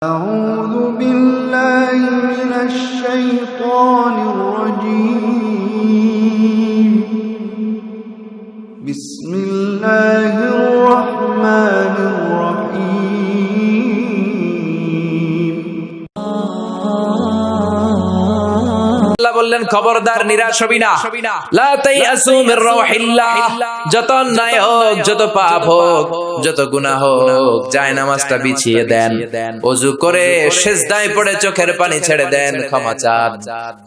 أعوذ بالله من الشيطان الرجيم بسم الله الرحمن الرحيم আল্লাহ বললেন খবরদার নিরাশ হবি না লা তাইয়াসু মির রাহিল্লাহ যত অন্যায় হোক যত পাপ হোক যত গুনাহ হোক জায়নামাজটা বিছিয়ে দেন ওযু করে সিজদায় পড়ে চোখের পানি ছেড়ে দেন ক্ষমা চান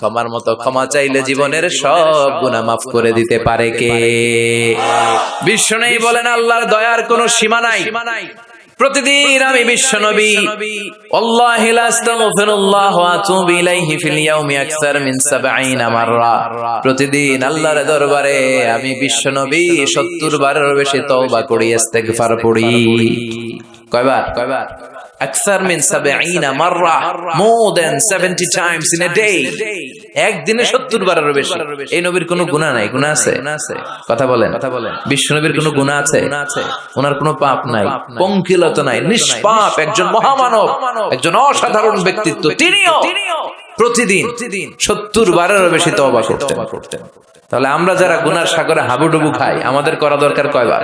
ক্ষমার মতো ক্ষমা চাইলে জীবনের সব গুনাহ maaf করে দিতে পারে কে বিশ্বনবী বলেন আল্লাহর দয়ার কোনো সীমা নাই প্রতিদিন আমি বিশ্বনবী আল্লাহি লা আস্তাগফিরুল্লাহ ওয়া আতুবু ইলাইহি ফিল ইয়াউমি আকসার মিন 70 মাররা প্রতিদিন আল্লাহর দরবারে আমি বিশ্বনবী 70 বারের বেশি তওবা করি ইস্তেগফার পড়ি কয়বার আকসার মিন 70 মাররা more than 70 times in a day একদিনে 70 বারের বেশি এই নবীর কোনো গুনাহ নাই গুনাহ আছে কথা বলেন বিশ্বনবীর কোনো গুনাহ আছে ওনার কোনো পাপ নাই পঙ্কিলতা নাই নিষ্পাপ একজন মহামানব একজন অসাধারণ ব্যক্তিত্ব তিনিও প্রতিদিন 70 বারের বেশি তওবা করতেন তাহলে আমরা যারা গুনার সাগরে হাবুডুবু খাই আমাদের করা দরকার কয়বার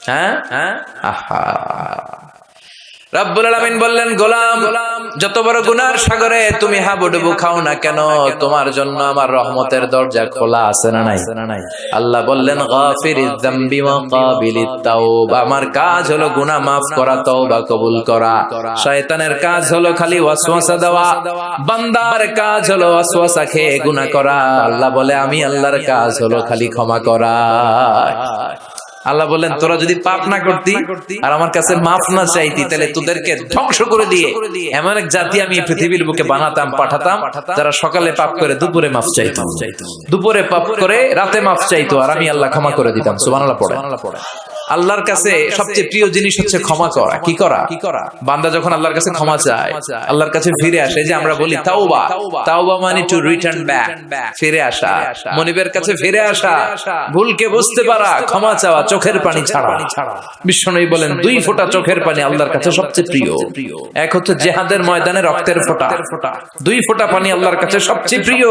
হ্যাঁ আহা রব্বুল আলামিন বললেন গোলাম যত বড় গুনার সাগরে তুমি হাবুডুবু খাও না কেন তোমার জন্য আমার রহমতের দরজা খোলা আছে না নাই আল্লাহ বললেন গাফিরিয যামবি ওয়া কাবিলিত তাওবা আমার কাজ হলো গুনাহ maaf করা তওবা কবুল করা শয়তানের কাজ হলো খালি ওয়াসওয়াসা দেওয়া বান্দার কাজ হলো ওয়াসওয়াসা খেয়ে গুনাহ করা আল্লাহ বলে আমি আল্লাহর কাজ হলো খালি ক্ষমা করা আল্লাহ বলেন তোরা যদি পাপ না করতি আর আমার কাছে মাফ না চাইতি তাহলে তোদেরকে ধ্বংস করে দিয়ে এমন এক জাতি আমি পৃথিবীর বুকে বানাতাম পাঠাতাম যারা সকালে পাপ করে দুপুরে মাফ চাইতো দুপুরে পাপ করে রাতে মাফ চাইতো আর আমি আল্লাহ ক্ষমা করে দিতাম সুবহানাল্লাহ পড়ে আল্লাহর কাছে সবচেয়ে প্রিয় জিনিস হচ্ছে ক্ষমা করা কি করা বান্দা যখন আল্লাহর কাছে ক্ষমা চায় আল্লাহর কাছে ফিরে আসে যে আমরা বলি তাওবা মানে টু রিটার্ন ব্যাক ফিরে আসা মনিবের কাছে ফিরে আসা ভুলকে বুঝতে পারা ক্ষমা চাওয়া চোখের পানি ছাড়া বিশ্বনবী বলেন দুই ফোঁটা চোখের পানি আল্লাহর কাছে সবচেয়ে প্রিয় এক হচ্ছে জিহাদের ময়দানে রক্তের ফোঁটা দুই ফোঁটা পানি আল্লাহর কাছে সবচেয়ে প্রিয়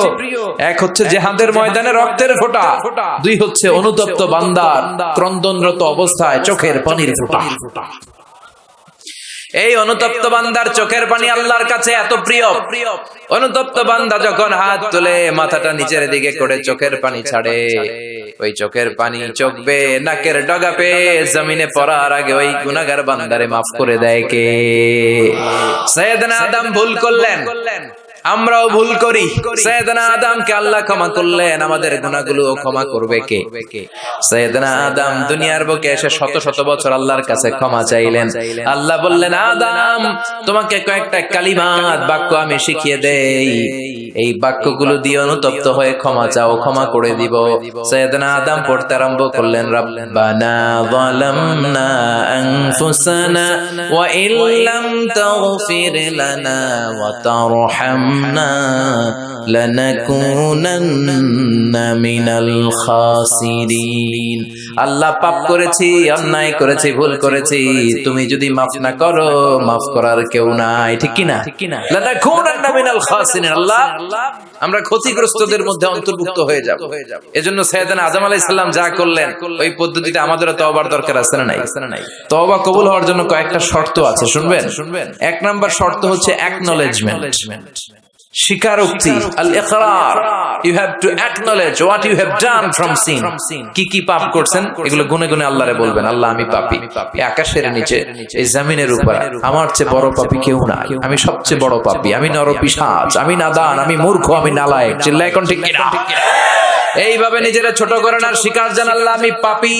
এক হচ্ছে জিহাদের ময়দানে রক্তের ফোঁটা দুই হচ্ছে অনুতপ্ত বান্দার ক্রন্দনরত অবস্থায় চোখের পানির ফোঁটা এই অনুতপ্ত বান্দার চোখের পানি আল্লাহর কাছে এত প্রিয় অনুতপ্ত বান্দা যখন হাত তুলে মাথাটা নিচের দিকে করে চোখের পানি ছাড়ে ওই চোখের পানি চোখ বেয়ে নাকের ডগা পেয়ে জমিনে পড়ার আগে ওই গুনাহগার বান্দারে maaf করে দেয় কে সাইয়েদনা আদম ভুল করলেন আমরাও ভুল করি সাইয়েদনা আদমকে আল্লাহ ক্ষমা করলেন আমাদের গুনাহগুলো ক্ষমা করবে কে সাইয়েদনা আদম দুনিয়ার বুকে এসে শত শত বছর আল্লাহর কাছে ক্ষমা চাইলেন আল্লাহ বললেন আদম তোমাকে কয়েকটা কালিমাত বাক্য আমি শিখিয়ে দেই এই বাক্যগুলো দিয়ে অনুতপ্ত হয়ে ক্ষমা চাও ক্ষমা করে দিব সাইয়েদনা আদম পড়তে আরম্ভ করলেন রব্বানা যালামনা আনফুসানা ওয়া ইল্লাম তাগফির লানা ওয়া তারহাম লানাকুনান্না মিনাল খাসিরিন আল্লাহ পাপ করেছি অন্যায় করেছি ভুল করেছি তুমি যদি maaf না করো maaf করার কেউ নাই ঠিক কি না লানাকুনান্না মিনাল খাসিরিন আল্লাহ আমরা ক্ষতিগ্রস্তদের মধ্যে অন্তর্ভুক্ত হয়ে যাব এজন্য সাইয়েদনা আদম আলাইহিস সালাম যা করলেন ওই পদ্ধতিতে আমাদেরও তওবার দরকার আছে না নাই তওবা কবুল হওয়ার জন্য কয়েকটা শর্ত আছে শুনবেন এক নাম্বার শর্ত হচ্ছে অ্যাকনলেজমেন্ট স্বীকারোক্তি আল ইকরার you have to acknowledge what you have done from sin কি পাপ করছেন এগুলো গুনে গুনে আল্লাহরে বলবেন আল্লাহ আমি পাপী এই আকাশের নিচে এই জমিনের উপর আমার চেয়ে বড় পাপী কেউ নাই আমি সবচেয়ে বড় পাপী আমি নরপিশাচ আমি নাদান আমি মূর্খ আমি নালায়েক চিল্লায় কোন ঠিক কিনা এইভাবে নিজেরা ছোট করেন আর স্বীকার জান আল্লাহ আমি পাপী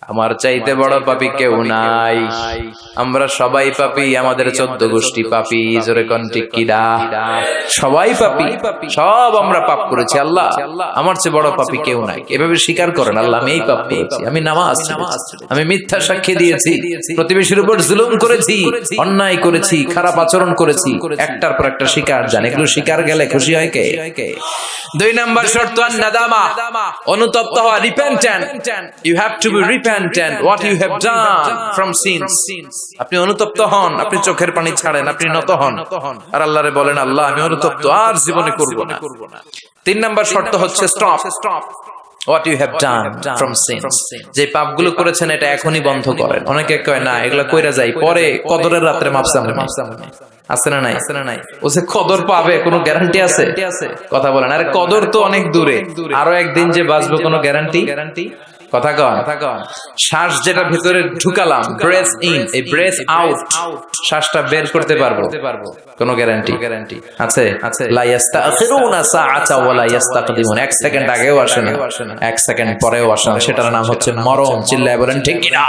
আমার চাইতে বড় পাপী কেউ নাই আমরা সবাই পাপী আমাদের 14 গোষ্ঠী পাপী জোরে কোন ঠিক কিনা সবাই পাপী সব আমরা পাপ করেছি আল্লাহ আমার চেয়ে বড় পাপী কেউ নাই এভাবে স্বীকার করেন আল্লাহ আমি এই পাপ করেছি আমি নামাজ আমি মিথ্যা সাক্ষী দিয়েছি প্রতিবেশীর উপর জুলুম করেছি অন্যায় করেছি খারাপ আচরণ করেছি একটার পর একটা স্বীকার জান এগুলো স্বীকার গেলে খুশি হয় কে দুই নাম্বার শর্ত নাদামা অনুতপ্ত হওয়া repentant you have to be repent repentant what you have done from sins, আপনি অনুতপ্ত হন, আপনি চোখের পানি ছাড়েন, আপনি নত হন আর আল্লাহরে বলেন আল্লাহ আমি অনুতপ্ত, আর জীবনে করব না। 3 নাম্বার শর্ত হচ্ছে stop what you have done from sins, যে পাপগুলো করেছেন এটা এখনই বন্ধ করেন। অনেকে কয় না এগুলা কইরা যাই, পরে কদরের রাতে মাফ চাবেন, আছে না নাই? ও যে কদর পাবে কোনো গ্যারান্টি আছে? কথা বলেন, আরে কদর তো অনেক দূরে, আরো একদিন যে বাঁচবো কোনো গ্যারান্টি? কথা কন। শ্বাস যেটা ভিতরে ঢুকালাম, ব্রেথ ইন, এই ব্রেথ আউট, শ্বাসটা বের করতে পারবো, কোনো গ্যারান্টি আছে? লা ইস্তাখিরুনা সাআতা ওয়া লা ইস্তাকদিমুন, 1 সেকেন্ড আগেও আসে না, 1 সেকেন্ড পরেও আসে না, সেটার নাম হচ্ছে মরণ। চিল্লায় বলেন ঠিক কিনা?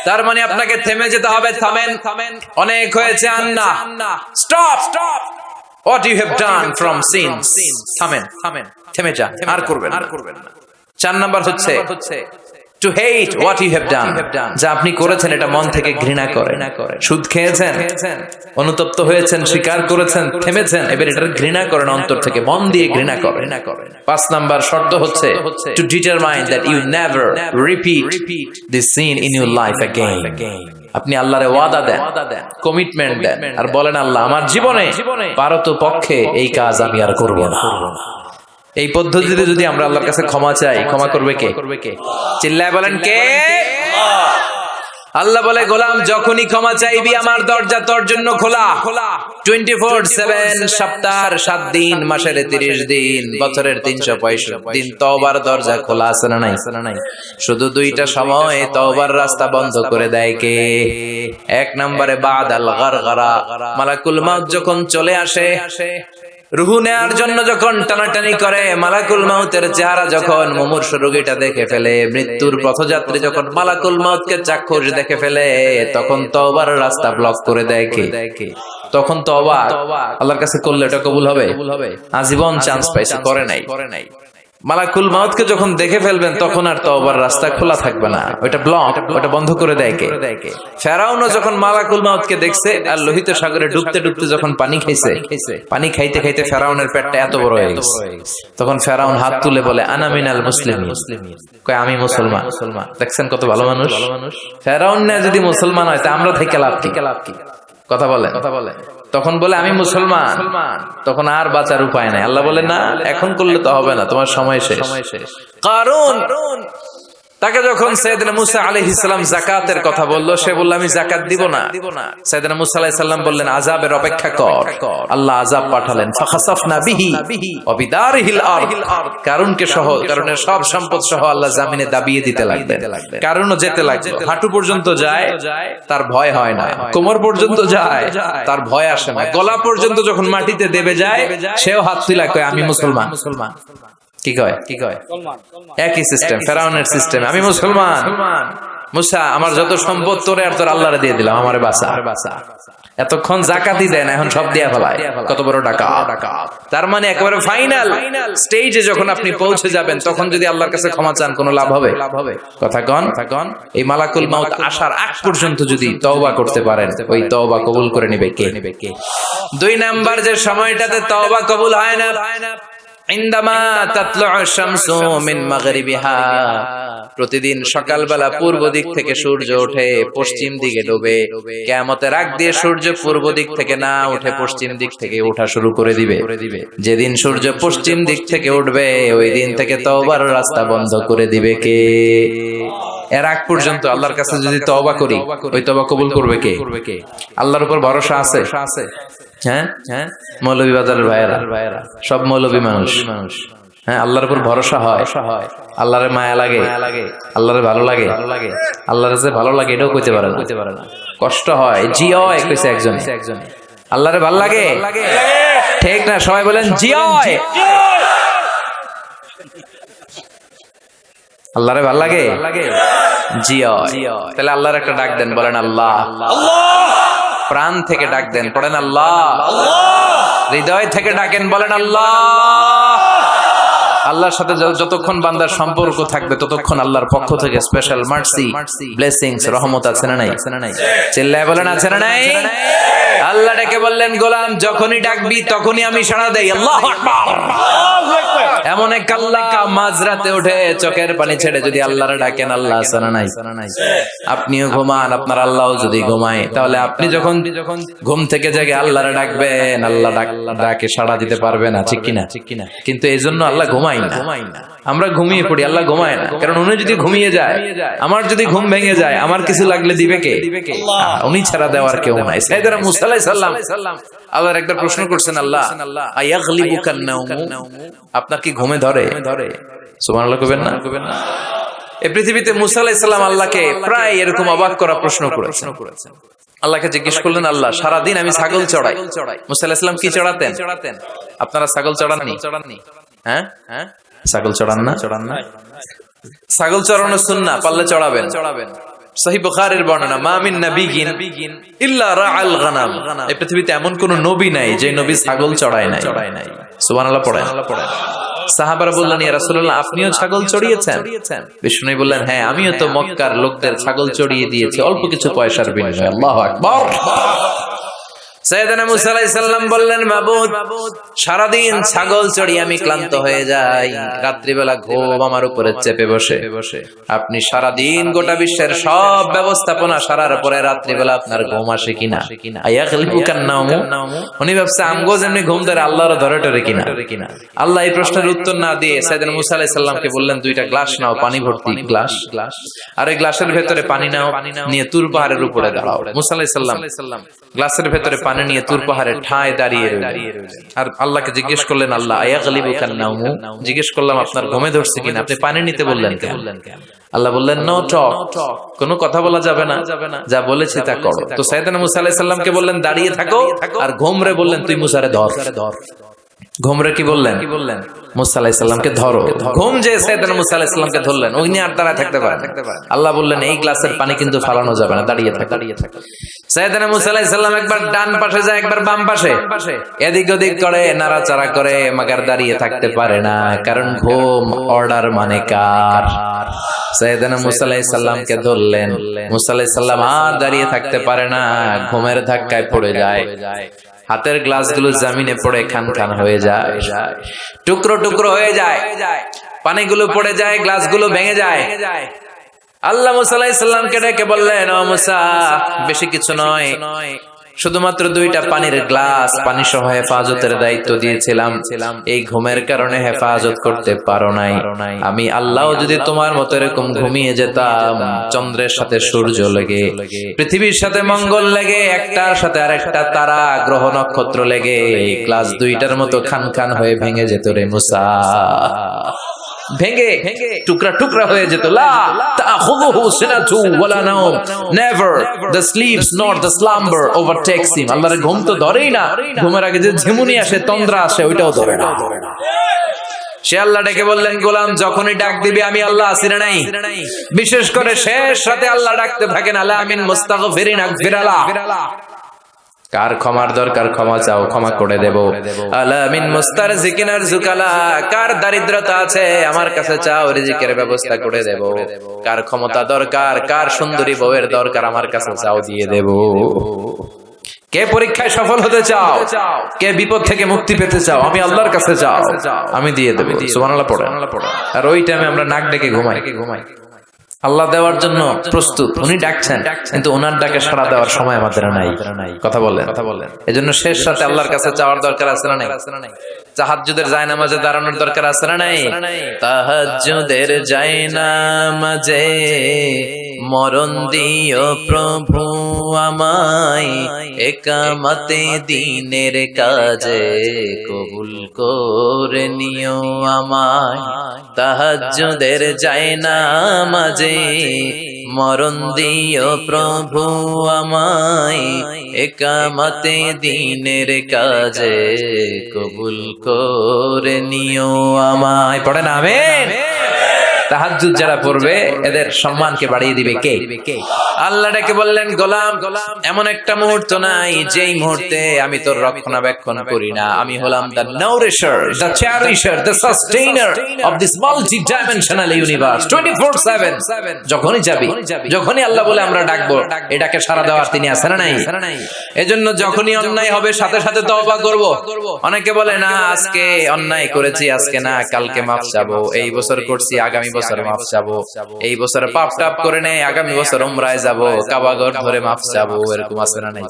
তার মানে আপনাকে থেমে যেতে হবে। থামেন, অনেক হয়েছে, আন্না stop what you have done from sins, থামেন, থেমে যান, আর করবেন না। 4 নাম্বার হচ্ছে to hate what you have done, যা আপনি করেছেন এটা মন থেকে ঘৃণা করেন। সুদ খেয়েছেন, অনুতপ্ত হয়েছেন, স্বীকার করেছেন, থেমেছেন, এবার এটা ঘৃণা করেন, অন্তর থেকে মন দিয়ে ঘৃণা করেন। 5 নাম্বার শর্ত হচ্ছে to determine that you never repeat this sin in your life again, আপনি আল্লাহরে ওয়াদা দেন, কমিটমেন্ট দেন আর বলেন আল্লাহ আমার জীবনে পারত পক্ষে এই কাজ আমি আর করব না। এই পদ্ধতিতে যদি আমরা আল্লাহর কাছে ক্ষমা চাই, ক্ষমা করবে কে? চিল্লায় বলেন কে? আল্লাহ বলে গোলাম যখনই ক্ষমা চাইবি আমার দরজা তোর জন্য খোলা, 24/7, সপ্তাহের 7 দিন, মাসের 30 দিন, বছরের 365 দিন তওবার দরজা খোলা আছে না নাই? শুধু 2টা সময় তওবার রাস্তা বন্ধ করে দেয় কে? 1 নম্বরে বাদাল গারগারা, মালাকুল মাউত যখন চলে আসে, রুহু নেয়ার জন্য যখন টানাটানি করে, মালাকুল মাউতের চেহারা যখন মুমূর্ষু রোগীটা দেখে ফেলে, মৃত্যুর পথযাত্রী যখন মালাকুল মাউতকে চাক্ষুষ দেখে ফেলে, তখন তওবার রাস্তা ব্লক করে দেয় কে? তখন তওবা আল্লাহর কাছে করলে এটা কবুল হবে? আজীবন চান্স পাইছে, করে নাই। মালাকুল মাউতকে যখন দেখে ফেলবেন তখন আর তওবার রাস্তা খোলা থাকবে না, ওটা ব্লক, ওটা বন্ধ করে দেয় কে? ফেরাউনও যখন মালাকুল মাউতকে দেখছে আর লোহিত সাগরে ডুবতে ডুবতে যখন পানি খাইছে, পানি খাইতে খাইতে ফেরাউনের পেটটা এত বড় হয়ে গেছে, তখন ফেরাউন হাত তুলে বলে আনা মিনাল মুসলিমিন, কয় আমি মুসলমান। দেখছেন কত ভালো মানুষ? ফেরাউন না যদি মুসলমান হয় তা আমরা থেকে লাভ কি? কথা বলে তখন বলে আমি মুসলমান, তখন আর বাঁচার উপায় নাই। আল্লাহ বলে না, এখন করলে তো হবে না, তোমার সময় শেষ। কারণ তাকে যখন সাইয়েদনা মুসা আলাইহিস সালাম যাকাতের কথা বলল, সে বলল আমি যাকাত দিব না। সাইয়েদনা মুসা আলাইহিস সালাম বললেন আযাবের অপেক্ষা কর। আল্লাহ আযাব পাঠালেন, ফাখাসাফনা বিহি ওয়া বিদারিহিল আরদ, কারুনকে সহ, কারুনের সব সম্পদ সহ আল্লাহ জমিনে দাবিয়ে দিতে লাগলেন। কারুনও যেতে লাগলো, হাঁটু পর্যন্ত যায় তার ভয় হয় না, কোমর পর্যন্ত যায় তার ভয় আসে না, গলা পর্যন্ত যখন মাটিতে দেবে যায় সেও হাত তুলে কয় আমি মুসলমান। কি কয়? একই সিস্টেম, ফেরাউনের সিস্টেম, আমি মুসলমান। মুসা আমার যত সম্পদ তোরে আর তোর আল্লাহরে দিয়ে দিলাম, আমারে বাঁচা। এতক্ষণ যাকাতই দেয় না, এখন সব দিয়া ফেলায়, কত বড় ডাকাত। তার মানে একেবারে ফাইনাল স্টেজে যখন আপনি পৌঁছে যাবেন, তখন যদি আল্লাহর কাছে ক্ষমা চান কোনো লাভ হবে? কথা কন। এই মালাকুল মাউত আসার আগ পর্যন্ত যদি তওবা করতে পারেন, ওই তওবা কবুল করে নিবে কে? 2 নাম্বার যে সময়টাতে তওবা কবুল হয় না, ইনদামা তাতলু'উ শামসু মিন মাগরিবিহা, প্রতিদিন সকালবেলা পূর্ব দিক থেকে সূর্য ওঠে, পশ্চিম দিকে ডোবে। কিয়ামতের আগ দিয়ে সূর্য পূর্ব দিক থেকে না উঠে পশ্চিম দিক থেকে ওঠা শুরু করে দিবে। যেদিন সূর্য পশ্চিম দিক থেকে উঠবে, ওই দিন থেকে তওবার রাস্তা বন্ধ করে দিবে কে? এর আগ পর্যন্ত আল্লাহর কাছে যদি তওবা করি, ওই তওবা কবুল করবে কে? আল্লাহর উপর ভরসা আছে? হ্যাঁ, মৌলভী বাজারের ভাইয়েরা সব মৌলভী মানুষ। হ্যাঁ, আল্লাহর উপর ভরসা হয়, আল্লাহরে মায়া লাগে, আল্লাহরে ভালো লাগে, আল্লাহরে যে ভালো লাগে এটাও কইতে পারে না, কষ্ট হয়, জি হয় কইছে একজন। আল্লাহরে ভালো লাগে, ঠিক না? সবাই বলেন জি হয়। আল্লাহরে ভালো লাগে, জি হয়। তাহলে আল্লাহর একটা ডাক দেন, বলেন আল্লাহ। প্রাণ থেকে ডাক দেন, পড়েন আল্লাহ। হৃদয় থেকে ডাকেন, বলেন আল্লাহ। আল্লাহর সাথে যতক্ষণ বান্দার সম্পর্ক থাকবে, ততক্ষণ আল্লাহর পক্ষ থেকে স্পেশাল মার্সি, ব্লেসিংস, রহমত আছে না নাই? চিল্লায় বলেন আছে না নাই? আল্লাহ ডেকে বললেন গোলাম যখনই ডাকবি তখনই আমি সাড়া দেই। আল্লাহু আকবার। এমন এক আল্লাহ মাঝরাতে উঠে চোখের পানি ছেড়ে যদি আল্লাহরে ডাকেন, আল্লাহ আছে না নাই? আপনিও ঘুমান, আপনার আল্লাহও যদি ঘুমায়, তাহলে আপনি যখন ঘুম থেকে জেগে আল্লাহরে ডাকবেন, আল্লাহ ডাকে সাড়া দিতে পারবে না, ঠিক কিনা? কিন্তু এই জন্য আল্লাহ ঘুমায় না। আমরা ঘুমিয়ে পড়ি, আল্লাহ ঘুমায় না। কারণ উনি যদি ঘুমিয়ে যায়, আমার যদি ঘুম ভেঙে যায়, আমার কিছু লাগলে দিবে কে? উনি ছাড়া দেওয়ার কেউ নাই। সাইয়েদনা মুসা আলাইহিস সালাম আল্লাহর একবার প্রশ্ন করছেন, আল্লাহ আয়াগলিবুকান নাওমু, আপনার কি ঘুমে ধরে? সুবহানাল্লাহ কইবেন না? এই পৃথিবীতে মুসা আলাইহিস সালাম আল্লাহকে প্রায় এরকম অবাক করা প্রশ্ন করেছেন। আল্লাহকে জিজ্ঞেস করলেন, আল্লাহ সারাদিন আমি ছাগল চড়াই। মুসা আলাইহিস সালাম কি চড়াতেন? আপনারা ছাগল চড়াননি? হ্যাঁ, ছাগল চড়ান না? ছাগল চড়ানো সুন্নাহ, পারলে চড়াবেন। সহিহ বুখারীর বর্ণনা, মা মিন নাবিয়্যিন ইল্লা রাআল গানাম, এই পৃথিবীতে এমন কোন নবী নাই যে নবী ছাগল চড়ায় নাই। সুবহানাল্লাহ পড়েন। সাহাবারা বললেন, ইয়া রাসূলুল্লাহ আপনিও ছাগল চড়িয়েছেন? বিষ্ণু বললেন, হ্যাঁ আমিও তো মক্কার লোকদের ছাগল চড়িয়ে দিয়েছি অল্প কিছু পয়সার বিনিময়ে। আল্লাহু আকবার। সাইয়েদনা মুসা আলাইহিস সালাম বললেন, মাবুদ সারাদিন ছাগল চড়িয়ে আমি ক্লান্ত হয়ে যাই, রাত্রিবেলা ঘুম আমার উপরে চেপে বসে। আপনি সারাদিন গোটা বিশ্বের সব ব্যবস্থাপনা সারার পরে রাত্রিবেলা আপনার ঘুম আসে কিনা? আয়াগলিবুকান নাওমু, উনি ভাবছে আমগো যেমনি ঘুম ধরে আল্লাহর ধরে টরে কিনা। আল্লাহ এই প্রশ্নের উত্তর না দিয়ে সাইয়েদনা মুসা আলাইহিস সালামকে বললেন, দুইটা গ্লাস নাও, পানি ভর্তি গ্লাস, আর এই গ্লাসের ভেতরে পানি নাও, নিয়ে তুর পাহাড়ের উপরে দাঁড়াও। মুসা আলাইহিস সালাম গ্লাসের ভেতরে পানি নিয়ে তুর পাহাড়ের ঠায় দাঁড়িয়ে রইলেন। আর আল্লাহকে জিজ্ঞেস করলেন, আল্লাহ আয়াগলিবুকান নাওমু, জিজ্ঞেস করলাম আপনার ঘুমে ধরছে কিনা, আপনি পানি নিতে বললেন কেন? আল্লাহ বললেন, নো টক, কোনো কথা বলা যাবে না, যা বলেছি তা করো। তো সাইয়েদনা মুসা আলাইহিস সালামকে বললেন দাঁড়িয়ে থাকো, আর ঘুমরে বললেন তুই মুসারে ধর। ঘুমরে কি বললেন? মুসা আলাইহিস সালামকে ধরো। ঘুম যে সাইয়েদনা মুসা আলাইহিস সালামকে ধরলেন, উনি আর দাঁড়ায় থাকতে পারেন। আল্লাহ বললেন এই গ্লাসের পানি কিন্তু ফালানো যাবে না, দাঁড়িয়ে থাক। সাইয়েদনা মুসা আলাইহিস সালাম একবার ডান পাশে যায়, একবার বাম পাশে, এদিক ওদিক করে, নাড়াচাড়া করে, মাগার দাঁড়িয়ে থাকতে পারে না, কারণ ঘুম অর্ডার মানে কার? সাইয়েদনা মুসা আলাইহিস সালামকে ধরলেন। মুসা আলাইহিস সালাম আর দাঁড়িয়ে থাকতে পারে না, ঘুমের ধাক্কায় পড়ে যায়। হাতের গ্লাসগুলো জমিনে পড়ে খান খান হয়ে যায়, টুকরো টুকরো হয়ে যায়, পানিগুলো পড়ে যায়, গ্লাসগুলো ভেঙে যায়। আল্লাহ মুসা আলাইহিস সালামকে ডেকে বললেন, ও মুসা বেশি কিছু নয়, শুধুমাত্র দুইটা পানির গ্লাস, পানি সহ হেফাজতের দায়িত্ব দিয়েছিলাম, এই ঘুমের কারণে হেফাজত করতে পারো নাই। আমি আল্লাহ যদি তোমার মতো এরকম ঘুমিয়ে যেতাম, চন্দ্রের সাথে সূর্য লেগে, পৃথিবীর সাথে মঙ্গল লেগে, একটার সাথে আরেকটা তারা গ্রহ নক্ষত্র লেগে গ্লাস দুইটার মতো খান খান হয়ে ভেঙে যেত রে মুসা, ভেঙে টুকরা টুকরা হয়ে যেত। লা তাখুযুহু সিনাতু ওয়ালা নাওম, never the slips not the slumber overtakes him. আল্লাহর ঘুম তো ধরেই না, ঘুমের আগে যে ঝিমুনি আসে, তন্দ্রা আসে, ওইটাও ধরে না। সে আল্লাহ ডেকে বললেন, গোলাম যখনই ডাক দিবি আমি আল্লাহ আছি না নাই? বিশেষ করে শেষ রাতে আল্লাহ ডাকতে থাকেন, আলা মিন মুস্তাগফিরিন আগফিরালা, কার ক্ষমার দরকার ক্ষমা চাও, ক্ষমা করে দেব। আলা মিন মুস্তারজিকিন আরযুকালা, কার দারিদ্রতা আছে আমার কাছে চাও, রিজিকের ব্যবস্থা করে দেব। কার ক্ষমতা দরকার, কার সুন্দরী বউয়ের দরকার, আমার কাছে চাও, দিয়ে দেব। কে পরীক্ষায় সফল হতে চাও, কে বিপদ থেকে মুক্তি পেতে চাও, আমি আল্লাহর কাছে চাও, আমি দিয়ে দেব। সুবহানাল্লাহ পড়ে। আর ওই টাইমে আমরা নাক ডেকে ঘুমাই। আল্লাহ দেওয়ার জন্য প্রস্তুত, উনি ডাকছেন, কিন্তু ওনার ডাকে সাড়া দেওয়ার সময় আমাদের নাই। কথা বলেন। এজন্য শেষ রাতে আল্লাহর কাছে চাওয়ার দরকার আছে না নাই? তাহাজ্জুদের জায়নামাজে দাঁড়ানোর দরকার আছে না নাই? তাহাজ্জুদের জায়নামাজে মরণ দিও প্রভু আমায়, একামতে দিনের কাজে কবুল করে নিও আমায়। তাহাজ্জুদের জায়নামাজে মরণ দিও প্রভু আমায়, একামতে দিনের কাজে কবুল করে নিও আমায়। পড়েন আমিন। তাহাজ্জুদ যারা পড়বে এদের সম্মানকে বাড়িয়ে দিবে কে? আল্লাহ ডেকে বললেন, গোলাম, এমন একটা মুহূর্ত নাই যেই মুহূর্তে আমি তোর রক্ষণাবেক্ষণ করি না। আমি হলাম the nourisher, the cherisher, the sustainer of this multi dimensional universe 24/7। যখনই যাবি, যখনই আল্লাহ বলে আমরা ডাকবো, এটাকে সাড়া দেওয়ার তিনি আছেন না নাই? এজন্য যখনই অন্যায় হবে সাথে সাথে তওবা করব। অনেকে বলে না আজকে অন্যায় করেছি, আজকে না কালকে মাফ চাবো, এই বছর করছি আগামী বছর মাফ চাবো, এই বছর পাপ টাপ করে নেই আগামী বছর উমরায় যাবো, কাবাঘর ধরে মাফ চাবো, এরকম আছে না নাই?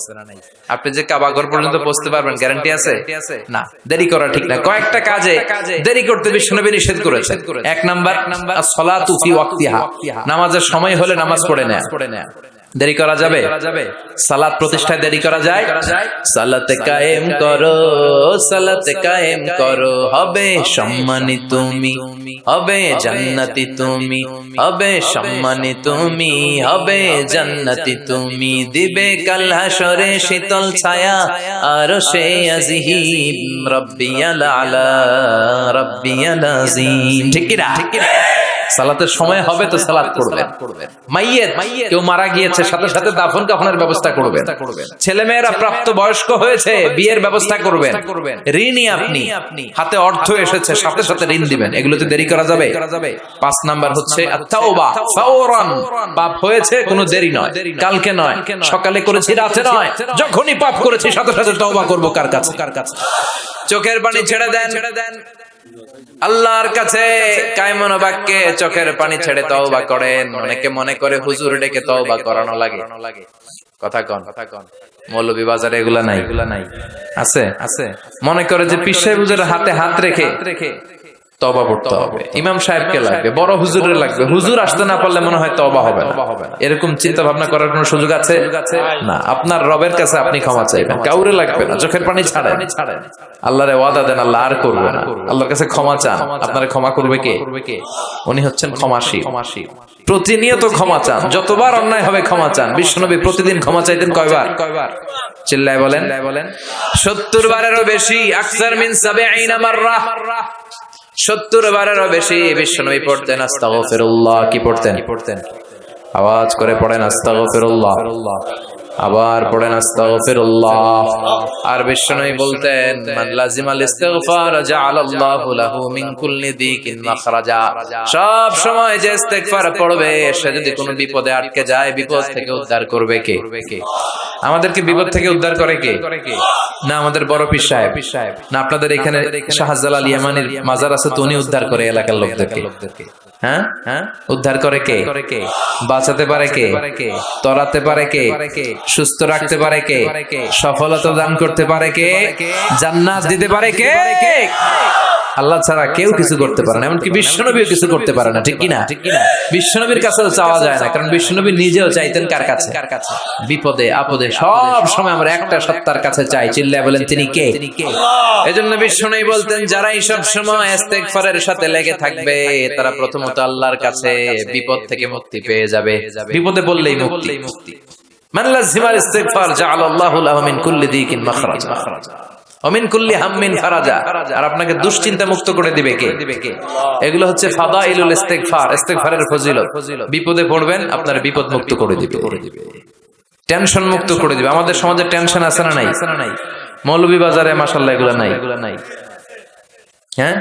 আপনি যে কাবাঘর পর্যন্ত পৌঁছতে পারবেন গ্যারান্টি আছে? না, দেরি করা ঠিক না। কয়েকটা কাজে দেরি করতে বিশ্বনবী নিষেধ করেছেন। এক নাম্বার as-salatu fi waqtiha, নামাজের সময় হলে নামাজ পড়ে নেয়া। দেরি করা যাবে? সালাত প্রতিষ্ঠায় দেরি করা যায়? সালাতে কায়েম করো, সালাতে কায়েম করো, হবে সম্মানী তুমি, হবে জান্নাতি তুমি, হবে সম্মানী তুমি, হবে জান্নাতি তুমি, দিবে কাল হাসরে শীতল ছায়া আরশে আজিম, রব্বিয়াল আলা, রব্বিয়াল আযীম। ঠিক কি না? সালাতের সময় হবে তো সালাত করবেন। মাইয়েত, কেউ মারা গিয়েছে, সাথে সাথে দাফন কাফনের ব্যবস্থা করবেন। ছেলে মেয়েরা প্রাপ্ত বয়স্ক হয়েছে, বিয়ের ব্যবস্থা করবেন। ঋণী আপনি, হাতে অর্থ এসেছে, সাথে সাথে ঋণ দিবেন। এগুলোতে দেরি করা যাবে? 5 নাম্বার হচ্ছে আত-তাওবা ফাওরান, পাপ হয়েছে কোনো দেরি নয়, কালকে নয়, সকালে করেছি রাতে নয়, যখনই পাপ করেছি সাথে সাথে তওবা করব। কার কাছে? চোখের পানি ছেড়ে দেন আল্লাহর কাছে, কায়মন বাক্যে চোখের পানি ছেড়ে তওবা করেন। অনেকে মনে করে হুজুর ডেকে তওবা করানো লাগে। কথা কন, মৌলভী বাজারে এগুলা নাই, আছে? মনে করে যে পীর সাহেব হুজুরের হাতে হাত রেখে তওবা পড়তে হবে, ইমাম সাহেবকে লাগবে, বড় হুজুরের লাগবে, হুজুর আসতে না পারলে মনে হয় তওবা হবে না। এরকম চিন্তা ভাবনা করার কোনো সুযোগ আছে না। আপনার রবের কাছে আপনি ক্ষমা চাইবেন, কাউরে লাগবে না। চোখের পানি ছাড়েন, আল্লাহরে ওয়াদা দেন আল্লাহ আর করবে না। আল্লাহর কাছে ক্ষমা চান, আপনারে ক্ষমা করবে কে? উনি হচ্ছেন ক্ষমাশীল। প্রতিনিয়ত ক্ষমা চান, যতবার অন্যায় হবে ক্ষমা চান। বিশ্বনবী প্রতিদিন ক্ষমা চাইতেন কয়বার? চিল্লায় বলেন। 70 বারেরও বেশি। আকসার মিন 70 মাররা, 70 বারেরও বেশি বিশ্বনবী পড়তেন আস্তাগফিরুল্লাহ। কি পড়তেন? আওয়াজ করে পড়েন আস্তাগফিরুল্লাহ, আবার পড়েন আস্তাগফিরুল্লাহ। আর বিশ্বনবী বলতেন মান লাজিমাল ইস্তিগফার জাআলাল্লাহু লাহু মিন কুল্লি দিকিন মাখরাজা। সব সময় যে ইস্তিগফার পড়বে সে যদি কোনো বিপদে আটকে যায়, বিপদ থেকে উদ্ধার করবে কে? আমাদেরকে বিপদ থেকে উদ্ধার করে কে? না আমাদের বড় পীর সাহেব, না আপনাদের এখানে শাহজালাল ইয়ামানির মাজার আছে তো উনি উদ্ধার করে এলাকার লোকদেরকে। হ্যাঁ, উদ্ধার করে কে? বাঁচাতে পারে কে? তরাতে পারে কে? সুস্থ রাখতে পারে কে? সফলতা দান করতে পারে কে? জান্নাত দিতে পারে কে? আল্লাহ ছাড়া কেউ কিছু করতে পারে না, এমনকি বিশ্বনবীও কিছু করতে পারে না। ঠিক কিনা? বিশ্বনবীর কাছেও চাওয়া যায় না, কারণ বিশ্বনবী নিজেও চাইতেন কার কাছে? বিপদে আপদে সব সময় আমরা একটা সত্তার কাছে চাই। চিল্লায় বলেন তিনি কে? এজন্য বিশ্বনবী বলতেন যারাই সব সময় ইস্তিগফারের সাথে লেগে থাকবে তারা প্রথমত আল্লাহর কাছে বিপদ থেকে মুক্তি পেয়ে যাবে। বিপদে পড়লেই মুক্তি। মান লাজিমাল ইস্তিগফার জাআলাল্লাহু লাহু মিন কুল্লি দিকিন মাখরাজা ওমিন কুল্লি হাম্মিন ফারাজা। আর আপনাকে দুশ্চিন্তা মুক্ত করে দিবে কে? এগুলো হচ্ছে ফাদাইলুল ইস্তিগফার, ইস্তিগফারের ফজিলত। বিপদে পড়বেন আপনার বিপদ মুক্ত করে দিবে, টেনশন মুক্ত করে দিবে। আমাদের সমাজে টেনশন আছে না নাই? মৌলভী বাজারে মাশাআল্লাহ এগুলো নাই। হ্যাঁ,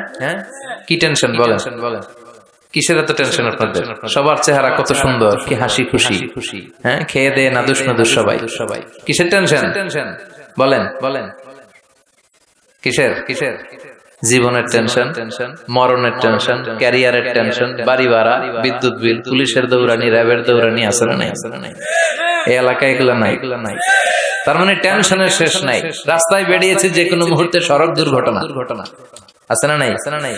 কি টেনশন বলেন? কিসের এত টেনশন আপনাদের? সবার চেহারা কত সুন্দর, কি হাসি খুশি, হ্যাঁ, খেয়ে দে নাদুস নাদুস সবাই। কিসের টেনশন বলেন? কিসের? জীবনের টেনশন, মরণের টেনশন, ক্যারিয়ারের টেনশন, বাড়ি ভাড়া, বিদ্যুৎ বিল, পুলিশের দৌড়ানি, র্যাবের দৌড়ানি আছে না নাই? এই এলাকায় এগুলো নাই। তার মানে টেনশনের শেষ নাই। রাস্তায় বেরিয়েছে যে কোনো মুহূর্তে সড়ক দুর্ঘটনা আছে না নাই?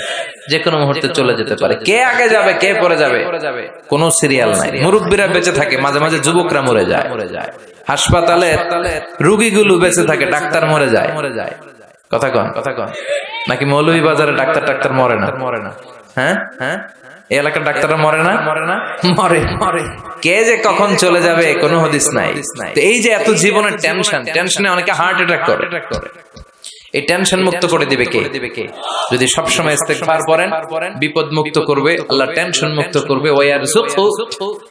যে কোনো মুহূর্তে চলে যেতে পারে। কে আগে যাবে কে পরে যাবে কোনো সিরিয়াল নাই। মুরব্বীরা বেঁচে থাকে, মাঝে মাঝে যুবকরা মরে যায়। হাসপাতালে রোগীগুলো বেঁচে থাকে, ডাক্তার মরে যায়। কথা কন নাকি মৌলভী বাজারে ডাক্তার মরে না? হ্যাঁ, এই এলাকার ডাক্তাররা মরে না? মরে। কে যে কখন চলে যাবে কোনো হদিস নাই। তো এই যে এত জীবনের টেনশনে অনেকে হার্ট অ্যাটাক করে। এই টেনশন মুক্ত করে দিবে কে? যদি সব সময় ইস্তেগফার পড়েন বিপদ মুক্ত করবে আল্লাহ, টেনশন মুক্ত করবে। ওয়ারযুকহু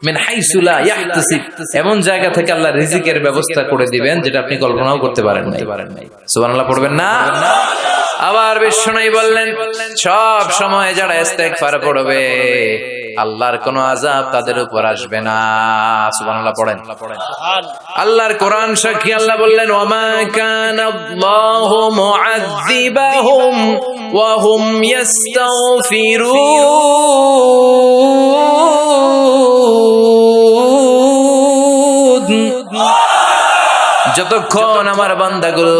মিন হাইসু লা ইয়াহতাসিব, এমন জায়গা থেকে আল্লাহ রিজিকের ব্যবস্থা করে দিবেন যেটা আপনি কল্পনাও করতে পারেন নাই। সুবহানাল্লাহ পড়বেন না? আবার বিশ্বনবী বললেন সব সময় যারা ইস্তেগফার পড়বে আল্লাহর কোনো আযাব তাদের উপর আসবে না। সুবহানাল্লাহ পড়েন। আল্লাহর কোরআন সাক্ষী, আল্লাহ বললেন ওয়ামা কানাল্লাহু মুআযযিবাহুম ওয়া হুম ইস্তাগফিরুন। যতক্ষণ আমার বান্দাগুলো,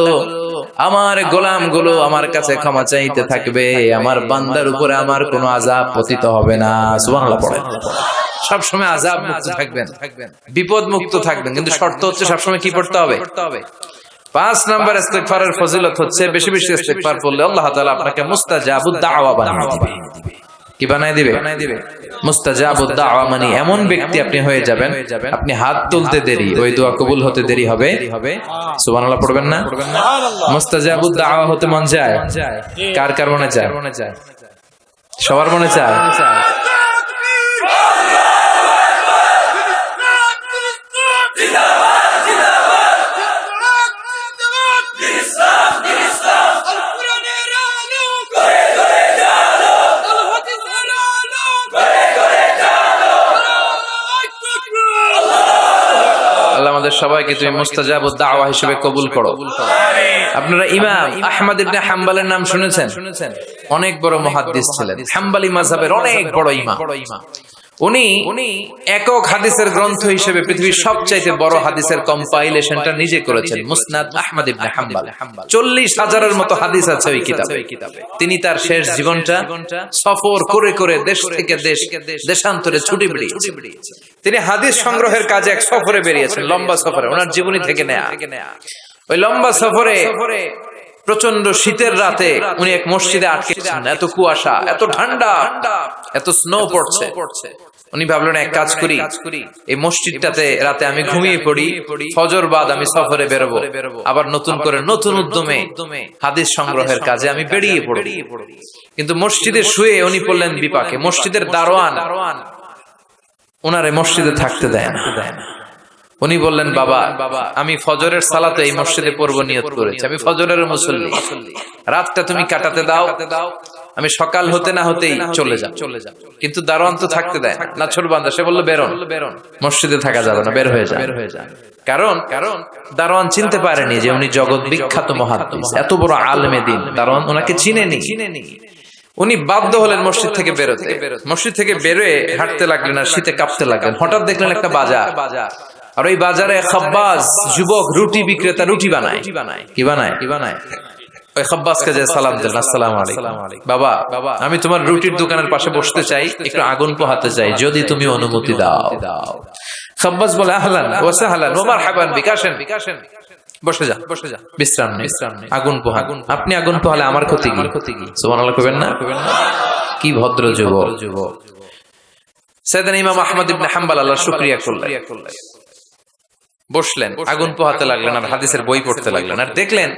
আমার গোলামগুলো আমার কাছে ক্ষমা চাইতে থাকবে, আমার বান্দার উপরে আমার কোনো আযাব পতিত হবে না। সুবহানাল্লাহ পড়েন। সবসময় আযাব মুক্ত থাকবেন, বিপদ মুক্ত থাকবেন, কিন্তু শর্ত হচ্ছে সবসময় কি পড়তে হবে? 5 নাম্বার ইস্তেগফারের ফজিলত হচ্ছে বেশি বেশি ইস্তেগফার পড়লে আল্লাহ তাআলা আপনাকে মুস্তাজাবুদ দাওয়া বানিয়ে দিবে। কি বানায় দিবে? মুস্তাজাবুদ দাওয়া মানে এমন ব্যক্তি আপনি হয়ে যাবেন, আপনি হাত তুলতে দেরি, ওই দোয়া কবুল হতে দেরি হবে। সুবহানাল্লাহ পড়বেন না? মুস্তাজাবুদ দাওয়া হতে মন চায়? কার কার মনে চায়? সবার মনে চায়? আমাদের সবাইকে তুমি মুস্তাজাবুদ দাওয়া হিসেবে কবুল করো। আপনারা ইমাম আহমদ ইবনে হাম্বলের নাম শুনেছেন? অনেক বড় মুহাদ্দিস ছিলেন, হাম্বলি মাযহাবের অনেক বড় ইমাম। উনি একক হাদিসের গ্রন্থ হিসেবে পৃথিবীর সবচাইতে বড় হাদিসের কম্পাইলেশনটা নিজে করেছেন, মুসনাদ আহমদ ইবনে হাম্বল। 40,000-এর মতো হাদিস আছে ওই কিতাবে। তিনি তার শেষ জীবনটা সফর করে করে দেশ থেকে দেশান্তরে ছুটি বেরিয়েছেন। তিনি হাদিস সংগ্রহের কাজে এক সফরে বেরিয়েছেন, লম্বা সফরে, ওনার জীবনী থেকে নেয়া। ওই লম্বা সফরে প্রচন্ড শীতের রাতে উনি এক মসজিদে আটকেছেন। এত কুয়াশা, এত ঠান্ডা, এত স্নো পড়ছে। উনি ভাবলেন এক কাজ করি, এই মসজিদটাতে রাতে আমি ঘুমিয়ে পড়ি, ফজর বাদ আমি সফরে বেরোবো, আবার নতুন করে নতুন উদ্যমে হাদিস সংগ্রহের কাজে আমি বেরিয়ে পড়ব। কিন্তু মসজিদে শুয়ে উনি পড়লেন বিপাকে। মসজিদের দারোয়ান ওনারে মসজিদে থাকতে দেয় না। উনি বললেন, বাবা আমি ফজরের সালাতে এই মসজিদে পড়ব নিয়ত করেছি, আমি ফজরের মুসল্লি, রাতটা তুমি কাটাতে দাও, আমি সকাল হতে না হতেই চলে যাও। কিন্তু দারোয়ান তো থাকতে দেয় না, নাছোড়বান্দা। সে বলল বেরোন, মসজিদে থাকা যাবে না, বের হয়ে যান। কারণ দারোয়ান চিনতে পারেনি যে উনি জগৎ বিখ্যাত মুহাদ্দিস, এত বড় আলেমে দ্বীন। দারোয়ান ওনাকে চিনেনি। উনি বাধ্য হলেন মসজিদ থেকে বেরোতে। মসজিদ থেকে বেরোয় হাঁটতে লাগলেন আর শীতে কাঁপতে লাগলেন। হঠাৎ দেখলেন একটা বাজার, আর ওই বাজারে খাব্বাজ যুবক রুটি বিক্রেতা রুটি বানায়। কি বানায়? ওই খাব্বাজকে যে সালাম দিলেন, আসসালামু আলাইকুম, বাবা আমি তোমার রুটির দোকানের পাশে বসতে চাই, একটু আগুন পোহাতে চাই, যদি তুমি অনুমতি দাও। খাব্বাজ বলে আহলান ওয়া সাহলান ওয়া মারহাবান বিক, আসেন বসে যা, বিশ্রাম নেই, আগুন পোহান। আপনি আগুন পোহালে আমার ক্ষতি কি? সুবহানাল্লাহ কইবেন না? কি ভদ্র যুবক। সাইয়েদনা ইমাম আহমদ ইবনে হাম্বল আল্লাহর শুকরিয়া করলেন, বসলেন, আগুন পোহাতে লাগলেন আর হাদিসের বই পড়তে লাগলেন। আর দেখলেন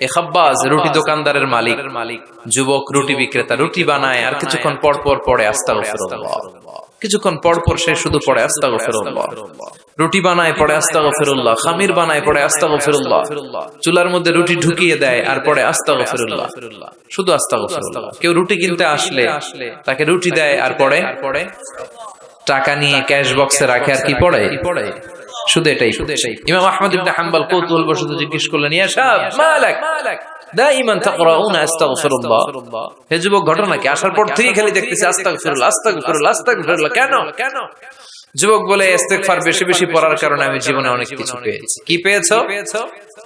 এ খাব্বাজ রুটি দোকানদারের মালিক, যুবক রুটি বিক্রেতা, রুটি বানায় আর কিছুক্ষণ পর পর পড়ে আস্তাগফিরুল্লাহ। কিছুক্ষণ পর পর সে শুধু পড়ে আস্তাগফিরুল্লাহ। রুটি বানায় পড়ে আস্তাগফিরুল্লাহ, খামির বানায় পড়ে আস্তাগফিরুল্লাহ, চুলার মধ্যে রুটি ঢুকিয়ে দেয় আর পড়ে আস্তাগফিরুল্লাহ, শুধু আস্তাগফিরুল্লাহ। কেউ রুটি কিনতে আসলে তাকে রুটি দেয় আর পড়ে, টাকা নিয়ে ক্যাশ বক্সে রাখে আর কি পড়ে, শুধু এটাই। ইমাম আহমদ ইবনে হাম্বল কৌতূহলবশত জিজ্ঞেস করলেন, ইয়া শাব মালাক দাইমান তাকরাউনা আস্তাগফিরুল্লাহ, হে যুবক ঘটনা কি? আসার পর থেকে খালি দেখতেছি আস্তাগফিরুল্লাহ, আস্তাগফিরুল্লাহ, আস্তাগফিরুল্লাহ। কেন? যুবক বলে, ইস্তেগফার বেশি বেশি পড়ার কারণে আমি জীবনে অনেক কিছু পেয়েছি। কি পেয়েছো?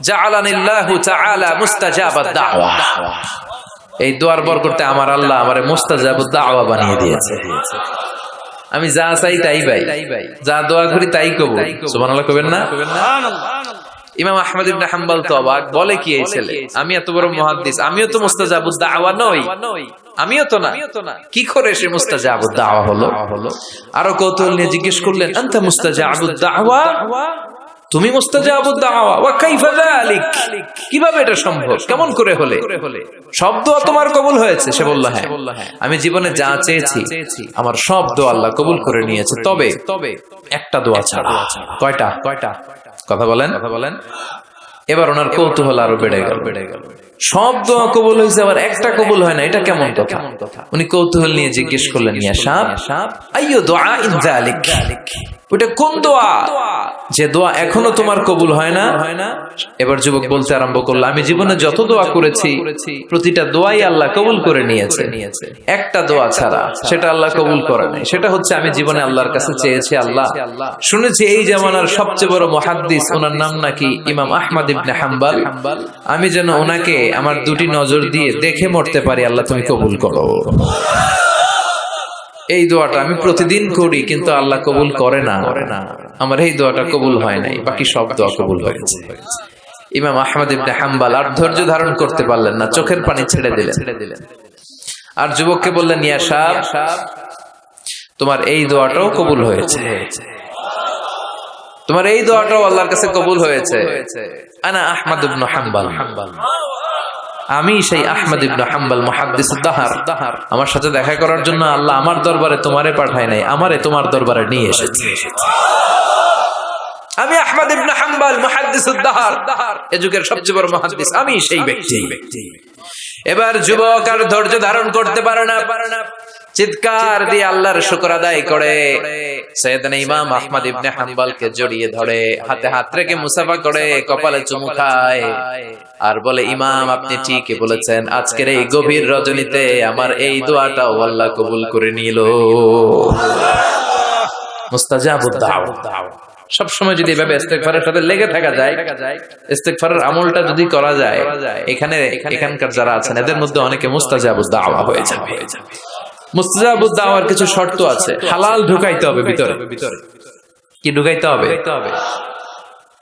জাআলানিল্লাহু তাআলা মুস্তাজাবাদ দাওয়া। এই দোয়ার বরকতে আমার আল্লাহ আমারে মুস্তাজাবুদ দাওয়া বানিয়ে দিয়েছে। আমি যা চাই তাই পাই, যা দোয়া করি তাই কবুল। সুবহানাল্লাহ কইবেন না? ইমাম আহমদ ইবনে হাম্বল তো অবাক, বলে কি এই ছেলে, আমি এত বড় মুহাদ্দিস, আমিও তো মুস্তাজাবুদ দাওয়া নই, আমিও তো না, কি করে সে মুস্তাজাবুদ দাওয়া হলো? আরো কৌতূহল নিয়ে জিজ্ঞেস করলেন, আনতা মুস্তাজাবুদ দাওয়া? তুমি মুস্তাজাবুদ দাওয়া ওয়া কাইফা যালিক, কিভাবে এটা সম্ভব, কেমন করে হলে? সব দোয়া তোমার কবুল হয়েছে? সে বলল হ্যাঁ, আমি জীবনে যা চেয়েছি আমার সব দোয়া আল্লাহ কবুল করে নিয়েছে, তবে একটা দোয়া ছাড়া। কয়টা? কথা বলেন। এবার ওনার কৌতূহল আরো বেড়ে গেল। সব দোয়া কবুল হয়েছে, আবার একটা কবুল হয় না, এটা কেমন কথা? উনি কৌতূহল নিয়ে জিজ্ঞেস করলেন, ইয়া সাব আইয়ু দুআইন যালিক, ওটা কোন দোয়া যে দোয়া এখনো তোমার কবুল হয় না? এবার যুবক বলতে আরম্ভ করলো, আমি জীবনে যত দোয়া করেছি প্রতিটা দোয়াই আল্লাহ কবুল করে নিয়েছে, একটা দোয়া ছাড়া, সেটা আল্লাহ কবুল করে নাই। সেটা হচ্ছে আমি জীবনে আল্লাহর কাছে চেয়েছি, আল্লাহ শুনেছি এই জামানার সবচেয়ে বড় মুহাদ্দিস, ওনার নাম নাকি ইমাম আহমদ ইবনে হাম্বল, আমি যেন ওনাকে আমার দুটি নজর দিয়ে দেখে মরতে পারি, আল্লাহ তুমি কবুল করো। এই দোয়াটা আমি প্রতিদিন করি, কিন্তু আল্লাহ কবুল করে না, আমার এই দোয়াটা কবুল হয় নাই, বাকি সব দোয়া কবুল হয়েছে। ইমাম আহমদ ইবনে হাম্বল আর ধৈর্য ধারণ করতে পারলেন না, চোখের পানি ছেড়ে দিলেন। আর যুবককে বললেন, ইয়া সাব, তোমার এই দোয়াটাও কবুল হয়েছে, তোমার এই দোয়াটাও আল্লাহর কাছে কবুল হয়েছে। আনা আহমদ ইবনে হাম্বল, আমি সেই আহমদ ইবনে হাম্বল মুহাদ্দিসুদ দাহর, আমার সাথে দেখা করার জন্য আল্লাহ আমার দরবারে তোমারে পাঠায় নাই, আমারে তোমার দরবারে নিয়ে এসেছে। আমি আহমদ ইবনে হাম্বল মুহাদ্দিসুদ দাহর, এ যুগের সবচেয়ে বড় মুহাদ্দিস, আমি সেই ব্যক্তি। এবার যুবক আর ধৈর্য ধারণ করতে পারে না, চিৎকার দিয়ে আল্লাহর শুকর আদায় করে সাইয়েদনা ইমাম আহমদ ইবনে হাম্বলকে জড়িয়ে ধরে, হাতে হাত রেখে মুসাফা করে, কপালে চুমু খায় আর বলে, ইমাম আপনি ঠিকই বলেছেন, আজকের এই গভীর রজনীতে আমার এই দোয়াটাও আল্লাহ কবুল করে নিল। মুস্তাজাবুদ দাওয়া। সব সময় যদি এভাবে ইস্তেগফারের সাথে লেগে থাকা যায়, ইস্তেগফারের আমলটা যদি করা যায়, এখানকার যারা আছেন এদের মধ্যে অনেকে মুস্তাজাবুদ দাওয়া হয়ে যাবে। মুস্তাজাবুদ দাওয়ার কিছু শর্ত আছে, হালাল ঢুকাইতে হবে ভিতরে। কি ঢুকাইতে হবে?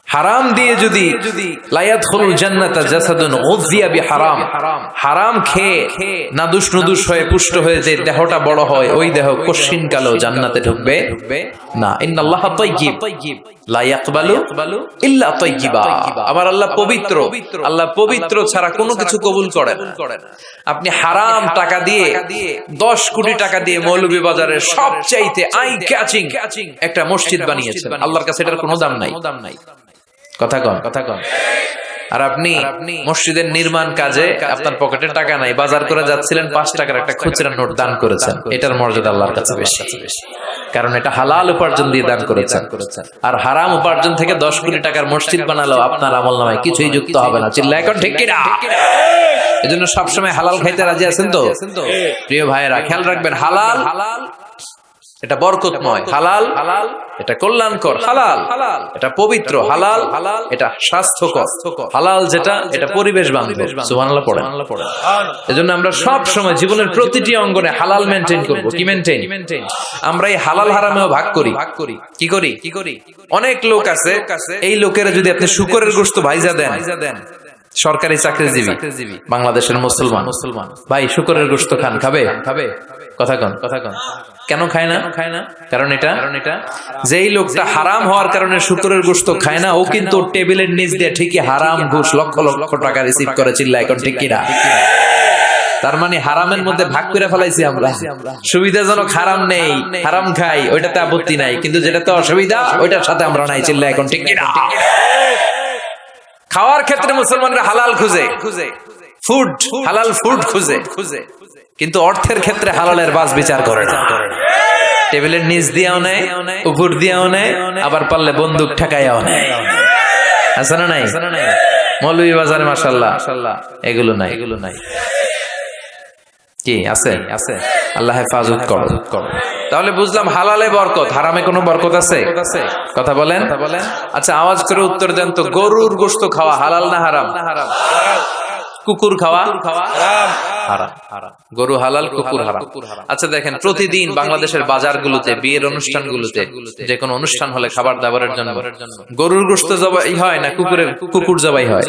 হারাম দিয়ে যদি লা ইয়াদখুলুল জান্নাতা জাসাদুন গুযিয়া বিহারাম, হারাম খেয়ে নাদুস নুদুস হয়ে পুষ্ট হয়ে যে দেহটা বড় হয়, ওই দেহ কশিন কালো জান্নাতে ঢুকবে না। ইন্নাল্লাহা তাইয়্যিব লা ইয়াকবালু ইল্লা তাইয়্যিবা, আমার আল্লাহ পবিত্র, আল্লাহ পবিত্র ছাড়া কোনো কিছু কবুল করে না। আপনি হারাম টাকা দিয়ে 10 কোটি টাকা দিয়ে মৌলভীবাজারের সবচাইতে আই ক্যাচিং একটা মসজিদ বানিয়েছেন, আল্লাহর কাছে এটার কোনো দাম নাই। কথা কন। আর আপনি মসজিদের নির্মাণ কাজে আপনার পকেটে টাকা নাই, বাজার করে যাচ্ছিলেন, 5 টাকার একটা খুচরা নোট দান করেছেন, এটার মর্যাদা আল্লাহর কাছে বেশি, কারণ এটা হালাল উপার্জন দিয়ে দান করেছেন। আর হারাম উপার্জন থেকে 10 কোটি টাকার মসজিদ বানালো আপনার আমলনামায় কিছুই যুক্ত হবে না। চিল্লা এখন ঠিক কিনা? এজন্য সবসময় হালাল খাইতে রাজি আছেন তো প্রিয় ভাইয়েরা? খেয়াল রাখবেন, হালাল এটা বরকতময়, হালাল এটা কল্যাণকর, হালাল এটা পবিত্র, হালাল এটা স্বাস্থ্যকর, হালাল যেটা এটা পরিবেশ বান্ধব। সুবহানাল্লাহ পড়েন। এজন্য আমরা সব সময় জীবনের প্রতিটি অঙ্গনে হালাল মেইনটেইন করব। কি মেইনটেইন? আমরা এই হালাল হারামেও ভাগ করি। কি করি? অনেক লোক আছে, এই লোকেরা যদি আপনি শুকরের গোশত ভাইজা দেন, সরকারি চাকরিজীবী বাংলাদেশের মুসলমান ভাই, শুকরের গোশত খাবে? কথা কন। কেন খায় না? কারণ এটা যেই লোকটা হারাম হওয়ার কারণে শুকরের গোশত খায় না, ও কিন্তু টেবিলের নিচ দিয়ে ঠিকই হারাম ঘুষ লক্ষ লক্ষ টাকা রিসিভ করে। চিল্লা এখন ঠিক কিনা? তার মানে হারামের মধ্যে ভাগ করে ফেলাইছি আমরা। সুবিধাজনক হারাম নেই, হারাম খাই, ওইটাতে আপত্তি নাই, কিন্তু যেটাতে অসুবিধা ওইটার সাথে আমরা নাই। চিল্লা এখন ঠিক কিনা? খাওয়ার ক্ষেত্রে মুসলমানরা হালাল খুঁজে, ফুড হালাল ফুড খুঁজে, কিন্তু অর্থের ক্ষেত্রে হালালের বাস বিচার করে না। টেবিলের নিচ দিয়েও নেয়, উপর দিয়েও নেয়, আবার পারলে বন্দুক ঠেকাইয়াও নেয়। আছে না নাই? মৌলভীবাজারে মাশাআল্লাহ এগুলো নাই। কি আছে? আল্লাহ হেফাজত করো। তাহলে বুঝলাম হালালে বরকত, হারামে কোনো বরকত আছে? কথা বলেন। আচ্ছা আওয়াজ করে উত্তর দেন তো, গরুর গোশত খাওয়া হালাল না হারাম? কুকুর খাওয়া হারাম। গরু হালাল, কুকুর হারাম। আচ্ছা দেখেন, প্রতিদিন বাংলাদেশের বাজারগুলোতে, বিয়ের অনুষ্ঠানগুলোতে, যে কোনো অনুষ্ঠান হলে খাবার দাবারের জন্য গরুর গোশত জবাই হয় না কুকুর জবাই হয়?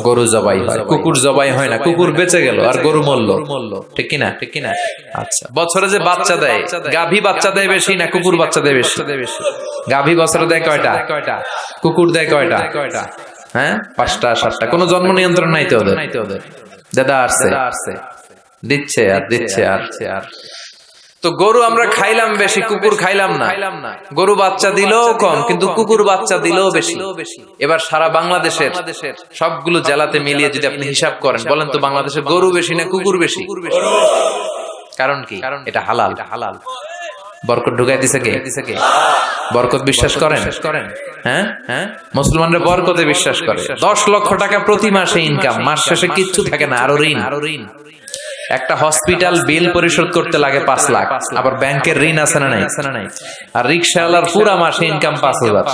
গরু জবাই হয়, কুকুর জবাই হয় না। কুকুর বেঁচে গেল আর গরু মরল, ঠিক কিনা? ঠিক কিনা? আচ্ছা, বছরে যে বাচ্চা দেয়, গাভী বাচ্চা দেয় বেশি না কুকুর বাচ্চা দেয় বেশি? গাভী বছরে দেয় কয়টা? কুকুর দেয় কয়টা? হ্যাঁ, 5টা 7টা। কোনো জন্ম নিয়ন্ত্রণ নাই তো ওদের। দাদা আসছে, দিচ্ছে আর দিচ্ছে আর। তো গরু আমরা খাইলাম বেশি, কুকুর খাইলাম না। গরু বাচ্চা দিলেও কম, কিন্তু কুকুর বাচ্চা দিলেও বেশি। এবার সারা বাংলাদেশের সবগুলো জেলাতে মিলিয়ে যদি আপনি হিসাব করেন, বলেন তো বাংলাদেশে গরু বেশি না কুকুর বেশি? কারণ কি? এটা হালাল। বরকত ঢুকাই দিছে কে? বরকত বিশ্বাস করেন? হ্যাঁ, মুসলমানরা বরকতে বিশ্বাস করে। 10 লক্ষ টাকা প্রতি মাসে ইনকাম, মাস শেষে কিচ্ছু থাকে না, আরো ঋণ। একটা হসপিটাল বিল পরিশোধ করতে লাগে 5 লাখ, আবার ব্যাংকের ঋণ আছে না নাই? আর রিক্সাওয়ালার পুরা মাসে ইনকাম 5,000।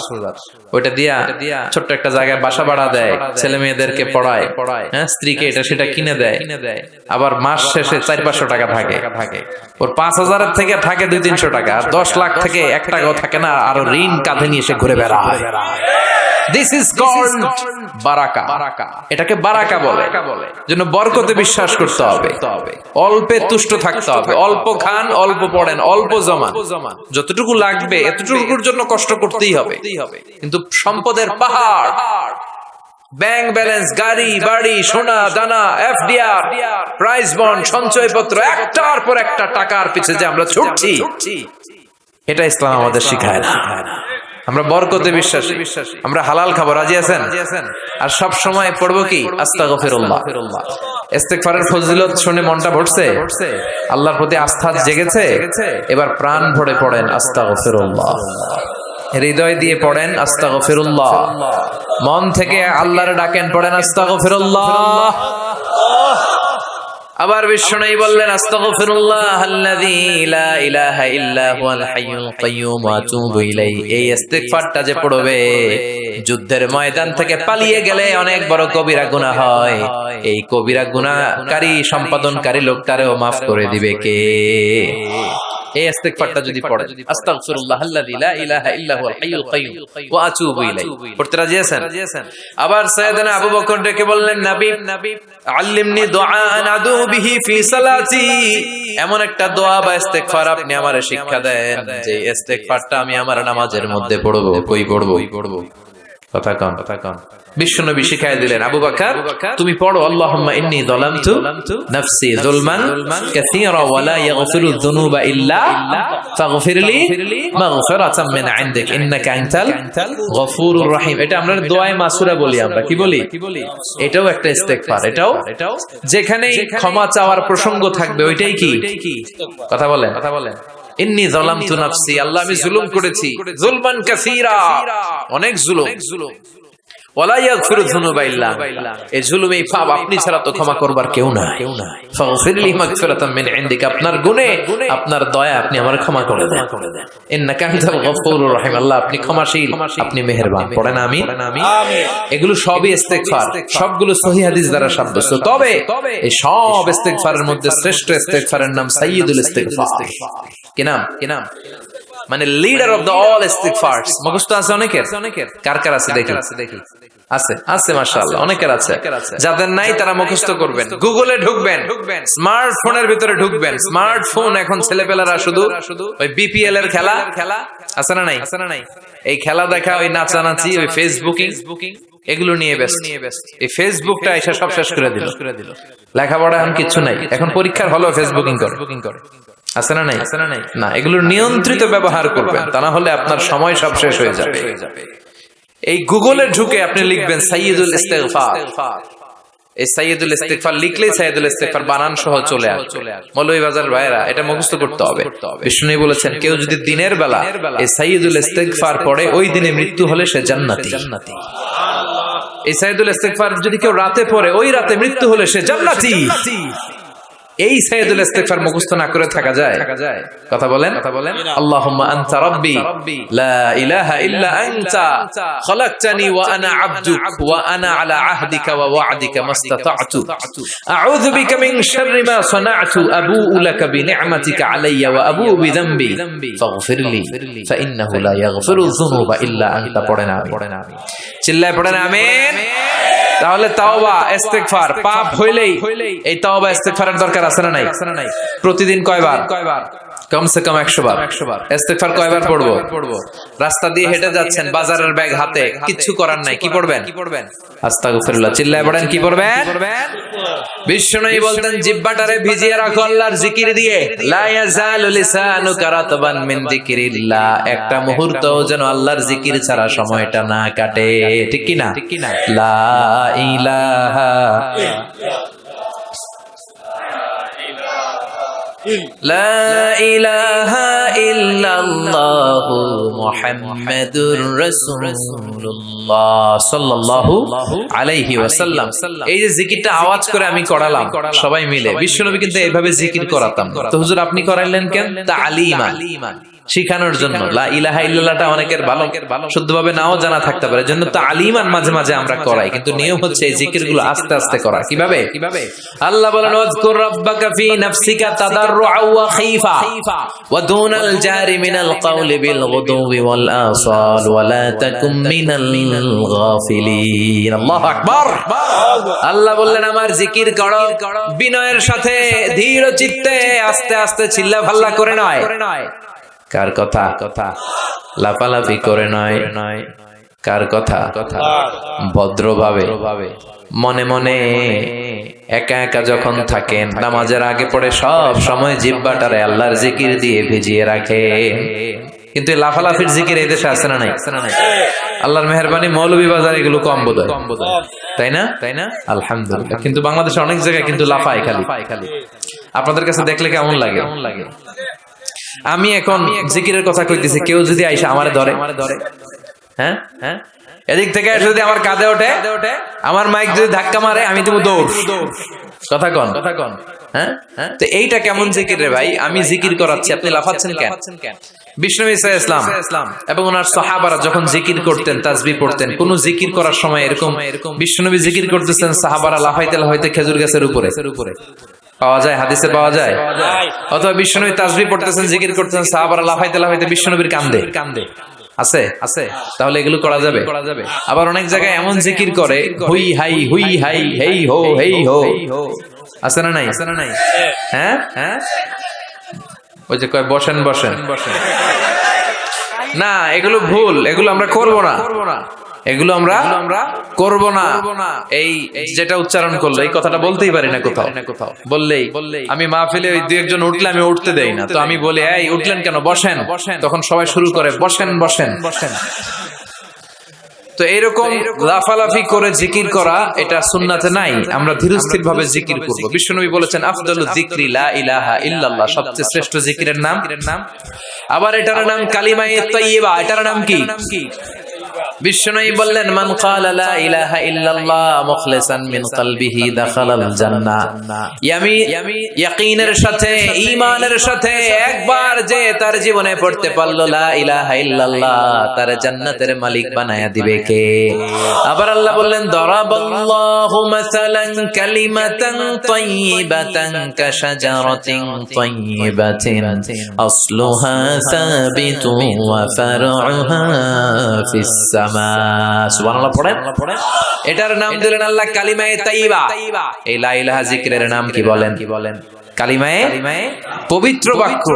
ওইটা দিয়া ছোট্ট একটা জায়গায় বাসা ভাড়া দেয়, ছেলে মেয়েদেরকে পড়ায়, হ্যাঁ, স্ত্রীকে এটা সেটা কিনে দেয়। আবার মাস শেষে 400-500 টাকা থাকে। ওর 5,000 থেকে থাকে 200-300 টাকা, আর 10 লাখ থেকে 1 টাকাও থাকে না, আরো ঋণ কাঁধে নিয়ে এসে ঘুরে বেড়ায়। This is called বারাকা। এটাকে বারাকা বলে। জন্য বরকতে বিশ্বাস করতে হবে, অল্পে তুষ্ট থাকতে হবে, অল্প খান, অল্প পড়েন, অল্প জমান, যতটুকু লাগবে এতটুকুর জন্য কষ্ট করতেই হবে। কিন্তু সম্পদের পাহাড়, ব্যাংক ব্যালেন্স, গাড়ি বাড়ি, সোনা দানা, এফডিআর, প্রাইজ বন্ড, সঞ্চয়পত্র, একটার পর একটা টাকার পিছে যে আমরা ছুটছি, এটা ইসলাম আমাদের শিখায় না। আমরা বরকতে বিশ্বাসী, আমরা হালাল খাবো, রাজি আছেন? আর সব সময় পড়বো কি? আস্তাগফিরুল্লাহ। ইস্তেগফারের ফজিলত শুনে মনটা ভরছে, আল্লাহর প্রতি আস্থা জেগেছে, এবার প্রাণ ভরে পড়েন আস্তাগফিরুল্লাহ, হৃদয় দিয়ে পড়েন আস্তাগফিরুল্লাহ, মন থেকে আল্লাহর ডাকেন, পড়েন আস্তাগফিরুল্লাহ। আবার বিষ্ণু বললেন আস্তাগফিরুল্লাহাল্লাযী লা ইলাহা ইল্লা হুয়াল হাইয়ুল কাইয়্যুম ওয়া আতুবু ইলাইহি। এই ইস্তিগফারটা যে পড়বে, যুদ্ধের ময়দান থেকে পালিয়ে গেলে অনেক বড় কবিরা গুনাহ হয়, এই কবিরা গুনাহকারী সম্পাদনকারী লোকটারেও maaf করে দিবে কে? এই ইস্তিগফারটা যদি পড়ে, আস্তাগফিরুল্লাহাল্লাযী লা ইলাহা ইল্লা হুয়াল হাইয়ুল কাইয়্যুম ওয়া আতুবু ইলাইহি, পড়তে রাজি আছেন? আবার সাইয়েদনা আবু বকর ডেকে বললেন, নবী আল্লিমনি দুআআন আদু বিহি ফি সালাতি, এমন একটা দোয়া বা ইস্তিগফার আপনি আমারে শিক্ষা দেন যে ইস্তিগফারটা আমি আমার নামাজের মধ্যে পড়বো। কই পড়বো? কথা কন। বিশ্বনবী শিখায় দিলেন, আবু বকর তুমি পড়ো, আল্লাহুম্মা ইন্নী যালামতু নাফসি যুলমান কাসীরা ওয়া লা ইয়াগফিরুয যুনুবা ইল্লা ফাগফিরলি মাগফিরাতাম মিন ইনদিক ইন্নাকা আনতাল গফুরুর রহিম। এটা আমরা দোয়ায়ে মাসুরা বলি, আমরা কি বলি? এটাও একটা ইস্তিগফার। এটাও যেখানে ক্ষমা চাওয়ার প্রসঙ্গ থাকবে ওইটাই কি? কথা বলেন। ইন্নী যালামতু নাফসি, আল্লাহ আমি জুলুম করেছি, যুলমান কাসীরা, অনেক জুলুম, ওয়ালা ইয়াগফিরুয যুনুবা ইল্লা, এই জুলুম, এই পাপ আপনি ছাড়া তো ক্ষমা করবার কেউ নাই। ফাগফিরলি মাগফিরাতাম মিন ইনদিক, আপনার গুনাহে আপনার দয়া আপনি আমারে ক্ষমা করে দেন। ইন্নাকা আনতাল গফুরুর রহিম, আল্লাহ আপনি ক্ষমাশীল, আপনি মেহেরবান। পড়েন আমিন। এগুলো সবই ইস্তিগফার, সবগুলো সহিহ হাদিস দ্বারা সাব্যস্ত। তবে এই সব ইস্তিগফারের মধ্যে শ্রেষ্ঠ ইস্তিগফারের নাম সাইয়্যিদুল ইস্তিগফার। কি নাম? মানে লিডার অফ দ্য অল ইস্তিগফারস। মুখস্থ আছে অনেকের? কার আছে দেখি? আছে মাশাআল্লাহ, অনেকের আছে। যাদের নাই তারা মুখস্থ করবেন, গুগলে ঢুকবেন, স্মার্টফোনের ভিতরে ঢুকবেন। স্মার্টফোন এখন ছেলেপেলারা শুধু ওই বিপিএল এর খেলা আছে না নাই, এই খেলা দেখা, ওই নাচানাচি, ওই ফেসবুকিং, এগুলো নিয়ে ব্যস্ত। এই ফেসবুকটা এসে সব শেষ করে দিল। লেখাপড়া এখন কিচ্ছু নাই, এখন পরীক্ষার হলো ফেসবুকিং করে। আছে না নাই? না, এগুলোর নিয়ন্ত্রিত ব্যবহার করবেন, তা না হলে আপনার সময় সব শেষ হয়ে যাবে। এই গুগলে ঢুকে আপনি লিখবেন সাইয়্যিদুল ইস্তিগফার। এই সাইয়্যিদুল ইস্তিগফার লিখলেই সাইয়্যিদুল ইস্তিগফার বানান সহ চলে আসবে। মৌলভীবাজার ভাইরা এটা মুখস্থ করতে হবে। বিষ্ণু বলেছেন, কেউ যদি দিনের বেলা এই সাইয়্যিদুল ইস্তিগফার পড়ে, ওই দিনে মৃত্যু হলে সে জান্নাতি। এই সাইয়্যিদুল ইস্তিগফার যদি কেউ রাতে পড়ে, ওই রাতে মৃত্যু হলে সে জান্নাতি। এই সাইয়্যিদুল ইস্তিগফার মুখস্থ না করে থাকা যায়? কথা বলেন। আল্লাহুম্মা আনতা রাব্বি লা ইলাহা ইল্লা আনতা খালাকতানি ওয়া আনা আবদুক ওয়া আনা আলা আহদিকা ওয়া ওয়া'দিকা মাসতাতা'তু আউযু বিকা মিন শাররি মা সানা'তু আবুউ লাকা বিনি'মাতিকা আলাইয়া ওয়া আবুউ বিযামবি ফাগফিরলি ফা ইন্নাহু লা ইয়াগফিরুয যুনুবা ইল্লা আনতা। পড়েন আমিন। চিল্লায় পড়েন আমিন। তাহলে তাওবা ইস্তেগফার পাপ হইলেই এই তাওবা ইস্তেগফারের দরকার আছে না নাই? প্রতিদিন কয়বার? কমসে কম 100 বার। ইস্তেগফার কয়বার পড়বো? রাস্তা দিয়ে হেঁটে যাচ্ছেন, বাজারের ব্যাগ হাতে, কিচ্ছু করার নাই, কি পড়বেন? আস্তাগফিরুল্লাহ। চিল্লায় পড়েন, কি পড়বেন? বিশ্বনবী বলতেন জিহ্বাটারে ভিজিয়ে রাখো আল্লাহর জিকির দিয়ে। লা ইয়াজালু লিসানুকা রাতবান মিন যিকরিল্লাহ। একটা মুহূর্ত যেন আল্লাহর জিকির ছাড়া সময়টা না কাটে, ঠিক কি না? লা ইলাহা লা ইলাহা ইল্লাল্লাহু মুহাম্মাদুর রাসূলুল্লাহ সাল্লাল্লাহু আলাইহি ওয়াসাল্লাম। এই যে জিকিরটা আওয়াজ করে আমি করালাম সবাই মিলে, বিশ্বনবী কিন্তু এইভাবে জিকির করাতাম। তো হুজুর আপনি করাইলেন কেন? তালিমান, শিখানোর জন্য। লা ইলাহা ইল্লাল্লাহটা অনেকের ভালো শুদ্ধভাবে নাও জানা থাকতে পারে, জন্য তালিমান মাঝে মাঝে আমরা করাই। কিন্তু নিয়ম হচ্ছে এই জিকিরগুলো আস্তে আস্তে করা। কিভাবে? আল্লাহ বলেন ওয়াজকুর রাব্বাকা ফি নাফসিকা তাদাররুআ ওয়া খাইফা ওয়া দুনাল জারি মিনাল কাওলি বিল গুদুবি ওয়াল আসাল ওয়া লা তাকুম মিনাল গাফিলিন। আল্লাহু আকবার। আল্লাহ বললেন আমার জিকির করো বিনয়ের সাথে, ধীর চিত্তে, আস্তে আস্তে, চিল্লা ভাল্লা করে নয়। কার কথা? লাফালাফি করে নয়। কার কথা? ভদ্রভাবে, মনে মনে, একা একা যখন থাকেন, নামাজের আগে পড়ে সব সময় জিহ্বাটারে আল্লাহর জিকির দিয়ে ভিজিয়ে রাখে। কিন্তু লাফালাফির জিকির এই দেশে আছে না নাই? আল্লাহর মেহেরবানি মৌলভীবাজার এগুলো কম বোধহয়, তাই না? আলহামদুলিল্লাহ। কিন্তু বাংলাদেশে অনেক জায়গায় কিন্তু লাফায় খালি। আপনাদের কাছে দেখলে কেমন লাগে? আমি এখন জিকিরের কথা কইতেছি, কেউ যদি আইসা আমারে ধরে, হ্যাঁ, এদিক থেকে যদি আমার কাঁধে ওঠে, আমার মাইক যদি ধাক্কা মারে, আমি দেবো দৌড়। কথা কন। হ্যাঁ, তো এইটা কেমন জিকির রে ভাই? আমি জিকির করাচ্ছি, আপনি লাফাচ্ছেন কেন? বিষ্ণু ইসলাম এবং ওনার সাহাবারা যখন জিকির করতেন, তাসবিহ পড়তেন, কোন জিকির করার সময় এরকম বিষ্ণুনবী জিকির করতেছেন, সাহাবারা লাফাইতে লাফাইতে খেজুর গাছের উপরে পাওয়া যায়? হাদিসে পাওয়া যায়? অথবা বিষ্ণুনবী তাসবিহ পড়তেছেন, জিকির করতেছেন, সাহাবারা লাফাইতে লাফাইতে বিষ্ণুনবীর কান্দে আছে? তাহলে এগুলো করা যাবে? আবার অনেক জায়গায় এমন জিকির করে, হুই হাই হেই হো হেই হো, আছে না নাই? হ্যাঁ, ওই যে কয় বসেন। না, এগুলো ভুল, এগুলো আমরা করব না। এই যেটা উচ্চারণ করলো, এই কথাটা বলতেই পারি না কোথাও। বললেই আমি মাহফিলে ওই দুই একজন উঠলে আমি উঠতে দেই না, তো আমি বলি এই উঠলেন কেন, বসেন। তখন সবাই শুরু করে বসেন। তো এরকম লাফালাফি করে জিকির করা, এটা সুন্নাতে নাই। আমরা ধীরস্থির ভাবে জিকির করব। বিশ্বনবী বলেছেন আফদালু যিকরি লা ইলাহা ইল্লাল্লাহ, সবচেয়ে শ্রেষ্ঠ জিকিরের নাম। আবার এটার নাম কালিমায়ে তাইয়্যিবা। এটার নাম কি? বিশ্বনবী বললেন মান ক্বালা লা ইলাহা ইল্লাল্লাহ মুখলিসান মিন কলবিহি দাখালাল জান্নাহ। ইয়াকিনের সাথে, ঈমানের সাথে একবার যে তার জীবনে পড়তে পারলো লা ইলাহা ইল্লাল্লাহ, তার জান্নাতের মালিক বানায়া দিবে কে? আবার আল্লাহ বললেন দারাবাল্লাহু মাসালান কালিমাতান তাইয়্যিবাতান কাশাজারাতিন তাইয়্যিবাতিন আসলুহা সাবিতুন ওয়া ফারউহা ফিস সামা। সুবহানাল্লাহ পড়েন। এটার নাম দিলেন আল্লাহ কালিমায়ে তাইয়্যিবা। এই লা ইলাহা জিকিরের নাম কি বলেন? কালিমায়ে পবিত্র বাক্য।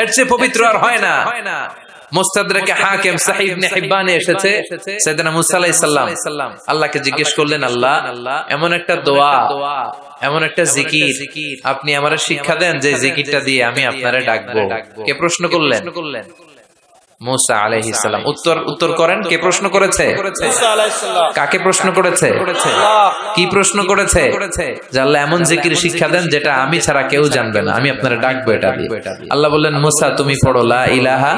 এর চেয়ে পবিত্র আর হয় না। মুস্তাদরাকে হাকিম সাহিহ ইবনে হিব্বানে এসেছে, সাইয়েদনা মুসা আলাইহিস সালাম আল্লাহকে জিজ্ঞেস করলেন, আল্লাহ এমন একটা দোয়া, এমন একটা জিকির আপনি আমারে শিক্ষা দেন যে জিকিরটা দিয়ে আমি আপনারে ডাকবো। কে প্রশ্ন করলেন? মুসা আলাইহিস সালাম। উত্তর করেন, কে প্রশ্ন করেছে? মুসা আলাইহিস সালাম। কাকে প্রশ্ন করেছে? কি প্রশ্ন করেছে? যে আল্লাহ এমন জিকির শিক্ষা দেন যেটা আমি ছাড়া কেউ জানবে না, আমি আপনারে ডাকবো এটা দিয়ে। আল্লাহ বললেন মুসা তুমি পড়ো লা ইলাহা।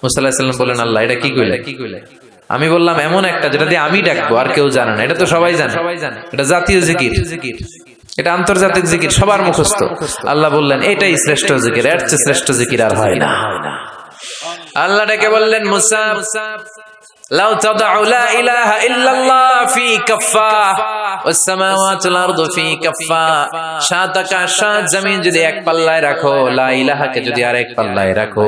মুসা আলাইহিস সালাম বললেন আল্লাহ এটা কি কইলে? আমি বললাম এমন একটা যেটা দিয়ে আমি ডাকবো আর কেউ জানে না। এটা তো সবাই জানে, এটা জাতীয় জিকির, এটা আন্তর্জাতিক জিকির, সবার মুখস্থ। আল্লাহ বললেন এটাই শ্রেষ্ঠ জিকির, এর চেয়ে শ্রেষ্ঠ জিকির আর হয় না। আল্লাহ ডেকে বললেন মুসা লাউ তাদউ লা ইলাহা ইল্লাল্লাহ ফি কাফফা ওয়াস সামাওয়াতুল আরদু ফি কাফফা, সাত আকাশ সাত জমিন যদি এক পাল্লায় রাখো, লা ইলাহাকে যদি আরেক পাল্লায় রাখো,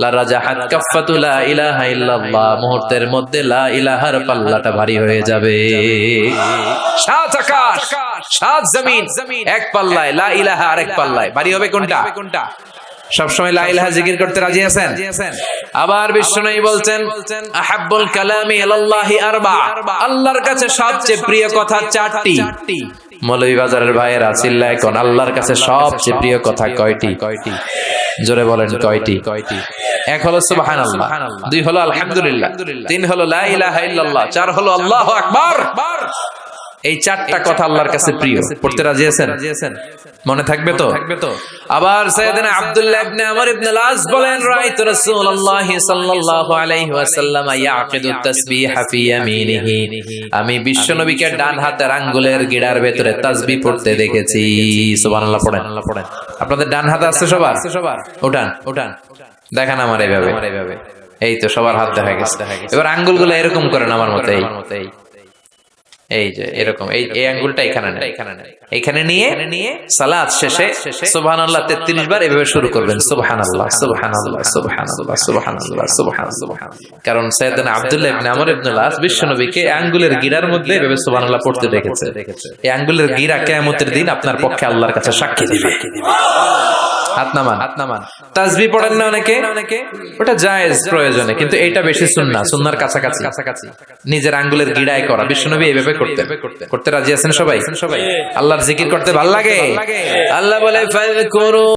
লা রাজাহাত কাফফাতু লা ইলাহা ইল্লাল্লাহ, মুহূর্তের মধ্যে লা ইলাহার পাল্লাটা ভারী হয়ে যাবে। সাত আকাশ সাত জমিন এক পাল্লায়, লা ইলাহা আরেক পাল্লায়, ভারী হবে কোনটা? সবসময় লা ইলাহা জিকির করতে রাজি আছেন? আবার বিশ্বনবী বলছেন আহাব্বুল কালামি ইলাল্লাহি আরবা, আল্লাহর কাছে সবচেয়ে প্রিয় কথা চারটি। মৌলভীবাজারের ভাইয়েরা চিল্লায় কোন আল্লাহর কাছে সবচেয়ে প্রিয় কথা কয়টি? জোরে বলেন কয়টি? এক হলো সুবহানাল্লাহ, দুই হলো আলহামদুলিল্লাহ, তিন হলো লা ইলাহা ইল্লাল্লাহ, চার হলো আল্লাহু আকবার। এই চারটা কথা আল্লাহর কাছে প্রিয়। পড়তে রাজি আছেন? মনে থাকবে তো? আবার সাইয়েদনা আব্দুল্লাহ ইবনে আমর ইবনে আল-আস বলেন রাআইতু রাসূলুল্লাহ সাল্লাল্লাহু আলাইহি ওয়াসাল্লাম ইয়াকিদু তাসবিহা ফি ইয়ামিনিহি, আমি বিশ্বনবীকে ডান হাতের আঙ্গুলের গিড়ার ভেতরে তাসবিহ পড়তে দেখেছি। সুবহানাল্লাহ পড়েন। আপনাদের ডান হাতে আছে সবার? উঠান দেখান আমার এইভাবে। এই তো সবার হাত দেখা গেছে। এবার আঙ্গুলগুলো এরকম করেন আমার মতো, এই যে এরকম, এই আঙ্গুলটা এখানে নিয়ে সালাত শেষে সুবহানাল্লাহ 33 বার এভাবে শুরু করবেন, সুবহানাল্লাহ সুবহানাল্লাহ সুবহানাল্লাহ সুবহানাল্লাহ সুবহানাল্লাহ। কারণ সাইয়েদনা আব্দুল্লাহ ইবনে আমর ইবনে আল-আস বিশ্বনবীকে আঙ্গুলের গিরার মধ্যে এভাবে সুবহানাল্লাহ পড়তে দেখেছে। এই আঙ্গুলের গিরা কিয়ামতের দিন আপনার পক্ষে আল্লাহর কাছে সাক্ষী দিবে। হাত নামান। তাসবিহ পড়েন না অনেকে? ওটা জায়েজ প্রয়োজনে, কিন্তু এইটা বেশি সুন্নাহ, সুন্নাহর কাছাকাছি নিজের আঙ্গুলের গিড়ায় করা। বিশ্বনবী এইভাবে করতে রাজি আছেন সবাই? আল্লাহর জিকির করতে ভালো লাগে? আল্লাহ বলে ফাযকুরু